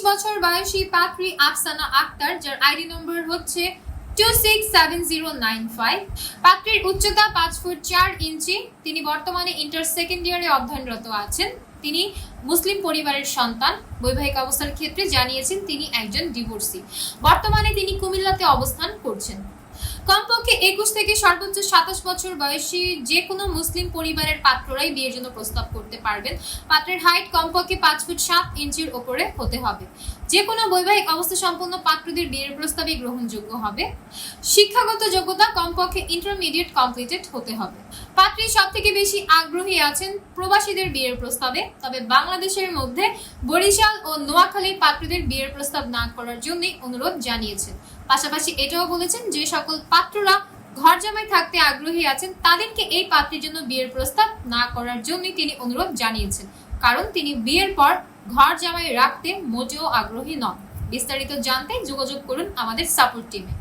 বছর বয়সী পাত্রী আফসানা আক্তার, যার আইডি নম্বর হচ্ছে 267095। পাত্রীর উচ্চতা 5 ফুট 4 ইঞ্চি। তিনি বর্তমানে ইন্টার সেকেন্ড ইয়ারে অধ্যয়নরত আছেন। তিনি মুসলিম পরিবারের সন্তান। বৈবাহিক অবস্থার ক্ষেত্রে জানিয়েছেন তিনি একজন ডিভোর্সি। বর্তমানে তিনি কুমিল্লাতে অবস্থান করছেন। কমপক্ষে 21 থেকে সর্বোচ্চ 27 বছর বয়সী যে কোনো মুসলিম পরিবারের পাত্ররাই বিয়ের জন্য প্রস্তাব করতে পারবেন। পাত্রের হাইট কমপক্ষে 5 ফুট 7 ইঞ্চির উপরে হতে হবে। যে কোনো বৈবাহিক অবস্থা সম্পন্ন পাত্রদের বিয়ের প্রস্তাবই গ্রহণযোগ্য হবে। শিক্ষাগত যোগ্যতা কমপক্ষে ইন্টারমিডিয়েট কমপ্লিটেড হতে হবে। পাত্রী সবথেকে বেশি আগ্রহী আছেন প্রবাসীদের বিয়ের প্রস্তাবে। তবে বাংলাদেশের মধ্যে বরিশাল ও নোয়াখালীর পাত্রদের বিয়ের প্রস্তাব না করার জন্যই অনুরোধ জানিয়েছেন। পাশাপাশি এটাও বলেছেন যে সকল পাত্ররা ঘর জামাই থাকতে আগ্রহী আছেন তাদেরকে এই পাত্রের জন্য বিয়ের প্রস্তাব না করার জন্যই তিনি অনুরোধ জানিয়েছেন, কারণ তিনি বিয়ের পর ঘর জামাই রাখতে মোটেও আগ্রহী নন। বিস্তারিত জানতে যোগাযোগ করুন আমাদের সাপোর্ট টিমে।